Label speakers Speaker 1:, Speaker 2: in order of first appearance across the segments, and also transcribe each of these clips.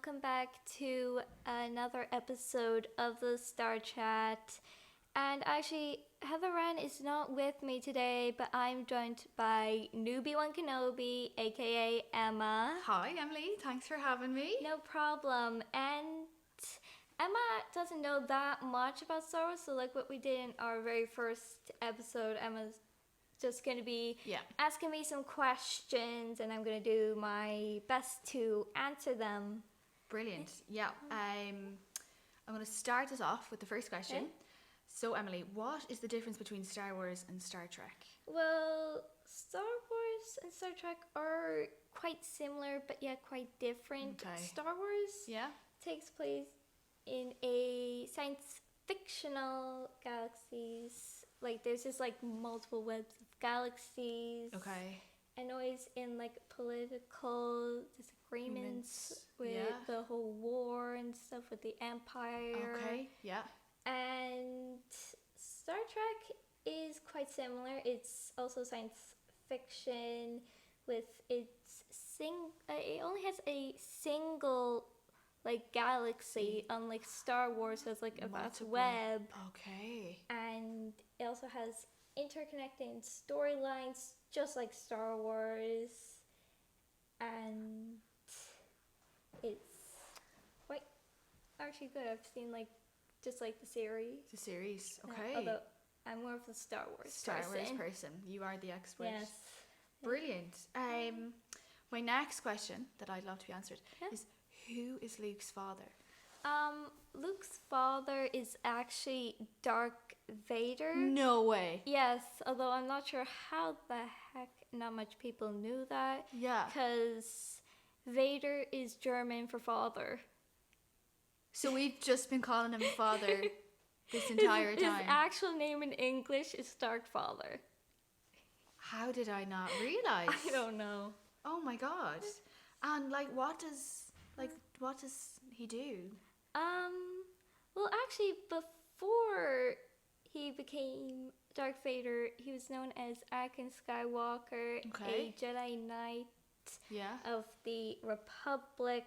Speaker 1: welcome back to another episode of the Star Chat. And actually, Heather Wren is not with me today, but I'm joined by Newbie One Kenobi, aka Emma.
Speaker 2: Hi, Emily. Thanks for having me.
Speaker 1: No problem. And Emma doesn't know that much about Star Wars, so like what we did in our very first episode, Emma's just going to be asking me some questions, and I'm going to do my best to answer them.
Speaker 2: Brilliant. Yeah. I'm going to start us off with the first question.
Speaker 1: Okay.
Speaker 2: So, Emily, what is the difference between Star Wars and Star Trek?
Speaker 1: Well, Star Wars and Star Trek are quite similar, but yet quite different.
Speaker 2: Okay.
Speaker 1: Star Wars takes place in a science fictional galaxies. Like there's just like multiple webs of galaxies.
Speaker 2: Okay.
Speaker 1: And always in like political disagreements with the whole war and stuff with the Empire.
Speaker 2: Okay. Yeah.
Speaker 1: And Star Trek is quite similar. It's also science fiction with it only has a single like galaxy, unlike Star Wars has like a vast web.
Speaker 2: Okay.
Speaker 1: And it also has interconnecting storylines just like Star Wars. And it's quite actually good. I've seen like just like the series.
Speaker 2: The series. Okay.
Speaker 1: Although I'm more of a Star Wars
Speaker 2: person. You are the expert.
Speaker 1: Yes.
Speaker 2: Brilliant. My next question that I'd love to be answered is, who is Luke's father?
Speaker 1: Luke's father is actually Darth Vader.
Speaker 2: No way.
Speaker 1: Yes, although I'm not sure how the heck not much people knew that.
Speaker 2: Yeah.
Speaker 1: Because Vader is German for father.
Speaker 2: So we've just been calling him father this entire time.
Speaker 1: His actual name in English is Dark Father.
Speaker 2: How did I not realize?
Speaker 1: I don't know.
Speaker 2: Oh my god. And like what does he do?
Speaker 1: Well actually before he became Darth Vader, he was known as Anakin Skywalker, a Jedi Knight of the Republic.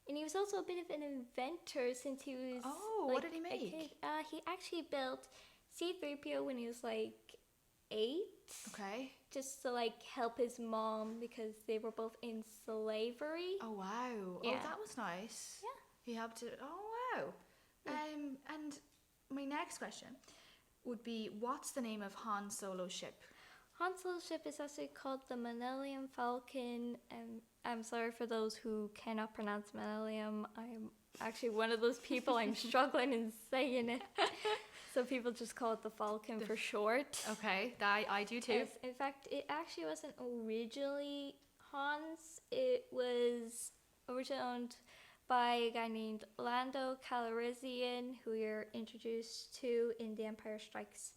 Speaker 1: And he was also a bit of an inventor since he was
Speaker 2: what did he make?
Speaker 1: a kid. He actually built C-3PO when he was like 8.
Speaker 2: Okay.
Speaker 1: Just to like help his mom because they were both in slavery.
Speaker 2: Oh wow.
Speaker 1: Yeah.
Speaker 2: Oh, that was nice.
Speaker 1: Yeah.
Speaker 2: He helped it. Oh wow. And my next question would be, what's the name of Han Solo's ship?
Speaker 1: Han Solo's ship is actually called the Millennium Falcon. I'm sorry for those who cannot pronounce Millennium. I'm actually one of those people. I'm struggling in saying it. So people just call it the Falcon for short.
Speaker 2: Okay, I do too.
Speaker 1: Yes, in fact, it actually wasn't originally Han's. It was originally owned by a guy named Lando Calrissian, who you're introduced to in The Empire Strikes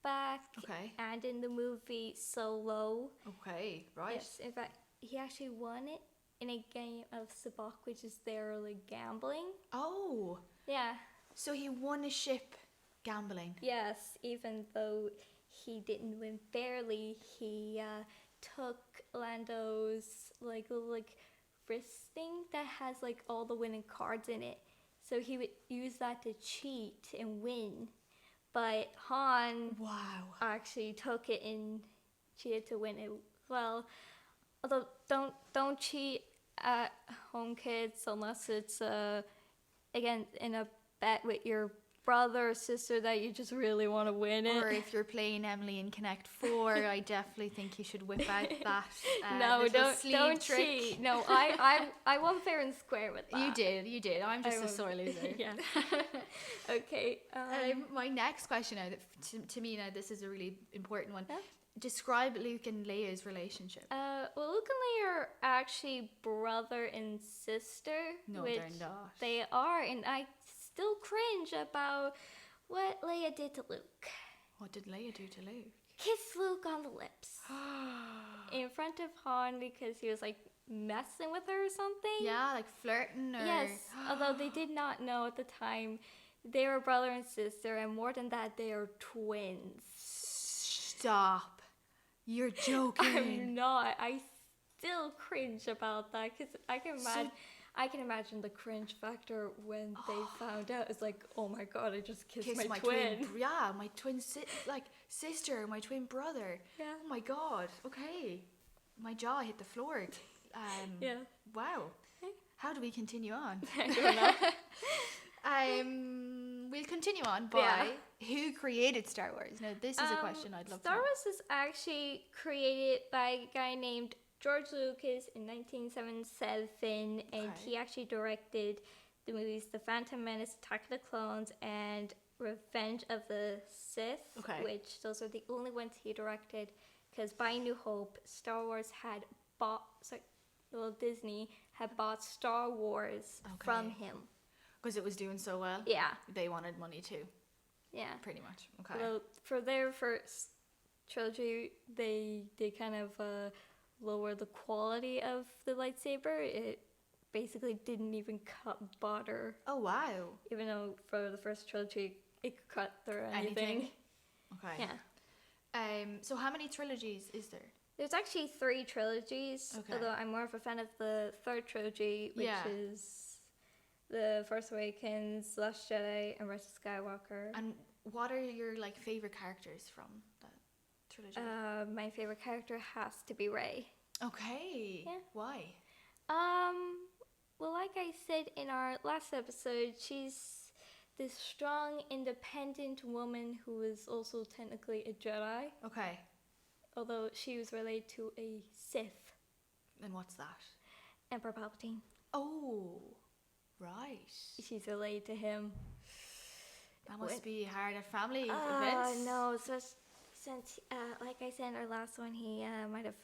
Speaker 1: Back.
Speaker 2: Okay.
Speaker 1: And in the movie Solo.
Speaker 2: Okay, right.
Speaker 1: Yes, in fact, he actually won it in a game of Sabacc, which is their like gambling.
Speaker 2: Oh.
Speaker 1: Yeah.
Speaker 2: So he won a ship gambling.
Speaker 1: Yes, even though he didn't win fairly, he took Lando's like wrist thing that has like all the winning cards in it. So he would use that to cheat and win. But Han actually took it and cheated to win it. Well, although don't cheat at home, kids, unless it's again in a bet with your brother or sister that you just really want to win it.
Speaker 2: Or if you're playing Emily in Connect 4, I definitely think you should whip out that
Speaker 1: no, don't
Speaker 2: trick.
Speaker 1: Cheat. No, I won fair and square with that.
Speaker 2: You did. I'm just a sore loser.
Speaker 1: Yeah. Okay.
Speaker 2: My next question now, to me now, this is a really important one.
Speaker 1: Yeah?
Speaker 2: Describe Luke and Leia's relationship.
Speaker 1: Well, Luke and Leia are actually brother and sister.
Speaker 2: No,
Speaker 1: which
Speaker 2: they're not.
Speaker 1: They are, and I still cringe about what Leia did to Luke.
Speaker 2: What did Leia do to Luke?
Speaker 1: Kiss Luke on the lips. In front of Han because he was like messing with her or something.
Speaker 2: Yeah, like flirting or...
Speaker 1: Yes, although they did not know at the time they were brother and sister, and more than that, they are twins.
Speaker 2: Stop. You're joking.
Speaker 1: I'm not. I still cringe about that because I can imagine. I can imagine the cringe factor when they found out. It's like, oh my god, I just kissed
Speaker 2: Kiss
Speaker 1: my,
Speaker 2: twin.
Speaker 1: twin.
Speaker 2: Yeah, my twin sister, my twin brother.
Speaker 1: Yeah.
Speaker 2: Oh my god. Okay. My jaw hit the floor.
Speaker 1: Yeah.
Speaker 2: Wow. How do we continue on?
Speaker 1: I don't know.
Speaker 2: We'll continue on by who created Star Wars. Now, this is a question I'd love
Speaker 1: Star
Speaker 2: to know.
Speaker 1: Wars is actually created by a guy named George Lucas in 1977, and he actually directed the movies The Phantom Menace, Attack of the Clones, and Revenge of the Sith, which those are the only ones he directed, because by New Hope, Star Wars had Disney had bought Star Wars from him.
Speaker 2: Because it was doing so well?
Speaker 1: Yeah.
Speaker 2: They wanted money too.
Speaker 1: Yeah.
Speaker 2: Pretty much. Okay.
Speaker 1: Well, for their first trilogy, they kind of lower the quality of the lightsaber. It basically didn't even bother.
Speaker 2: Oh wow!
Speaker 1: Even though for the first trilogy it could cut through anything.
Speaker 2: Okay.
Speaker 1: Yeah.
Speaker 2: So how many trilogies is there?
Speaker 1: There's actually 3 trilogies.
Speaker 2: Okay.
Speaker 1: Although I'm more of a fan of the third trilogy, which is The Force Awakens, Last Jedi, and Rise of Skywalker.
Speaker 2: And what are your favorite characters from that trilogy?
Speaker 1: My favorite character has to be Rey.
Speaker 2: Okay.
Speaker 1: Yeah.
Speaker 2: Why?
Speaker 1: Well, like I said in our last episode, she's this strong, independent woman who is also technically a Jedi.
Speaker 2: Okay.
Speaker 1: Although she was related to a Sith.
Speaker 2: And what's that?
Speaker 1: Emperor Palpatine.
Speaker 2: Oh, right.
Speaker 1: She's related to him.
Speaker 2: That must be hard at family events.
Speaker 1: Oh, no. Since, like I said in our last one, he might have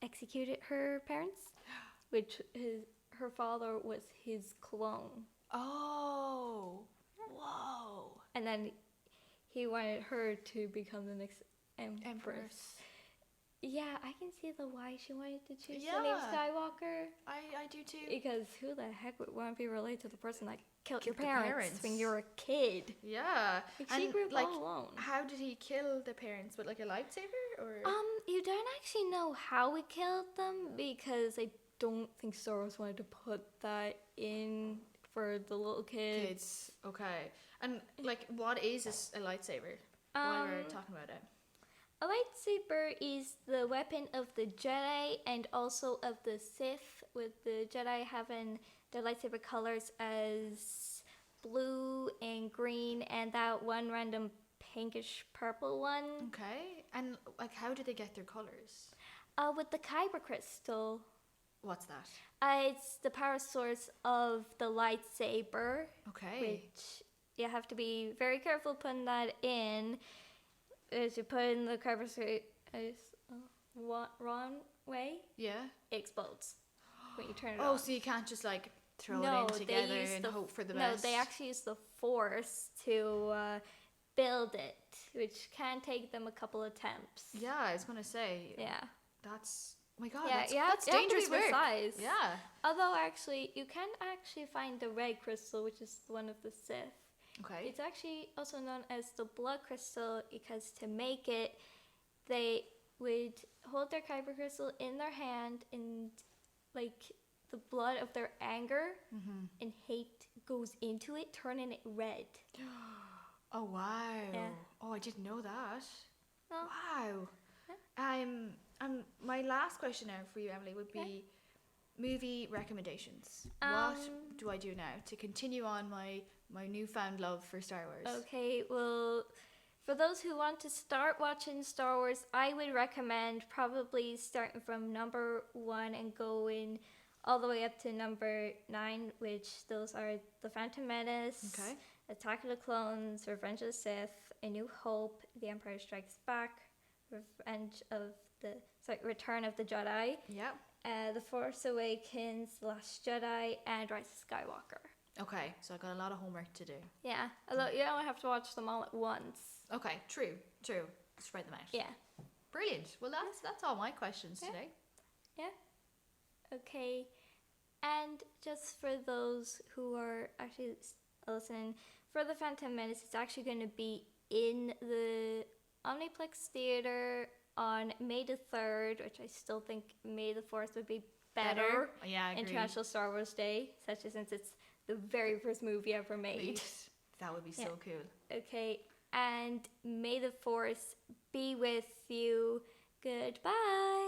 Speaker 1: executed her parents, which her father was his clone.
Speaker 2: Oh, whoa.
Speaker 1: And then he wanted her to become the next Empress. Yeah, I can see why she wanted to choose the name Skywalker.
Speaker 2: I do too.
Speaker 1: Because who the heck would want to be related to the person that killed your parents when you were a kid?
Speaker 2: Yeah.
Speaker 1: Like, she grew up all alone.
Speaker 2: How did he kill the parents? With a lightsaber? Or
Speaker 1: you don't actually know how he killed them, because I don't think Star Wars wanted to put that in for the little kids.
Speaker 2: Okay. And what is a lightsaber? While we're talking about it.
Speaker 1: A lightsaber is the weapon of the Jedi and also of the Sith, with the Jedi having their lightsaber colors as blue and green and that one random pinkish purple one.
Speaker 2: Okay. And how do they get their colors?
Speaker 1: With the Kyber crystal.
Speaker 2: What's that?
Speaker 1: It's the power source of the lightsaber.
Speaker 2: Okay.
Speaker 1: Which you have to be very careful putting that in. As you put in the Kyber wrong way, it explodes when you turn it on.
Speaker 2: Oh, so you can't just throw it in together and hope for the best?
Speaker 1: No, they actually use the Force to build it, which can take them a couple attempts.
Speaker 2: Yeah, I was gonna say.
Speaker 1: Yeah.
Speaker 2: That's oh my god.
Speaker 1: Yeah,
Speaker 2: that's dangerous work.
Speaker 1: Precise.
Speaker 2: Yeah.
Speaker 1: Although actually, you can actually find the red crystal, which is one of the Sith.
Speaker 2: Okay.
Speaker 1: It's actually also known as the blood crystal, because to make it, they would hold their Kyber crystal in their hand, and the blood of their anger and hate goes into it, turning it red.
Speaker 2: Oh wow.
Speaker 1: Yeah.
Speaker 2: Oh, I didn't know that.
Speaker 1: Oh.
Speaker 2: Wow.
Speaker 1: Yeah.
Speaker 2: My last question now for you, Emily, would be movie recommendations. What do I do now to continue on my newfound love for Star Wars?
Speaker 1: Okay, well, for those who want to start watching Star Wars, I would recommend probably starting from number 1 and going all the way up to number 9, which those are The Phantom Menace, Attack of the Clones, Revenge of the Sith, A New Hope, The Empire Strikes Back, Return of the Jedi, The Force Awakens, The Last Jedi, and Rise of Skywalker.
Speaker 2: Okay, so I got a lot of homework to do.
Speaker 1: Yeah, although you don't have to watch them all at once.
Speaker 2: Okay, true. Spread them out.
Speaker 1: Yeah.
Speaker 2: Brilliant. Well, that's all my questions today.
Speaker 1: Yeah. Okay. And just for those who are actually listening, for The Phantom Menace, it's actually going to be in the Omniplex Theatre on May the 3rd, which I still think May the 4th would be better.
Speaker 2: Yeah, I agree.
Speaker 1: International Star Wars Day, especially since it's the very first movie ever made.
Speaker 2: That would be so cool.
Speaker 1: Okay, and may the force be with you. Goodbye.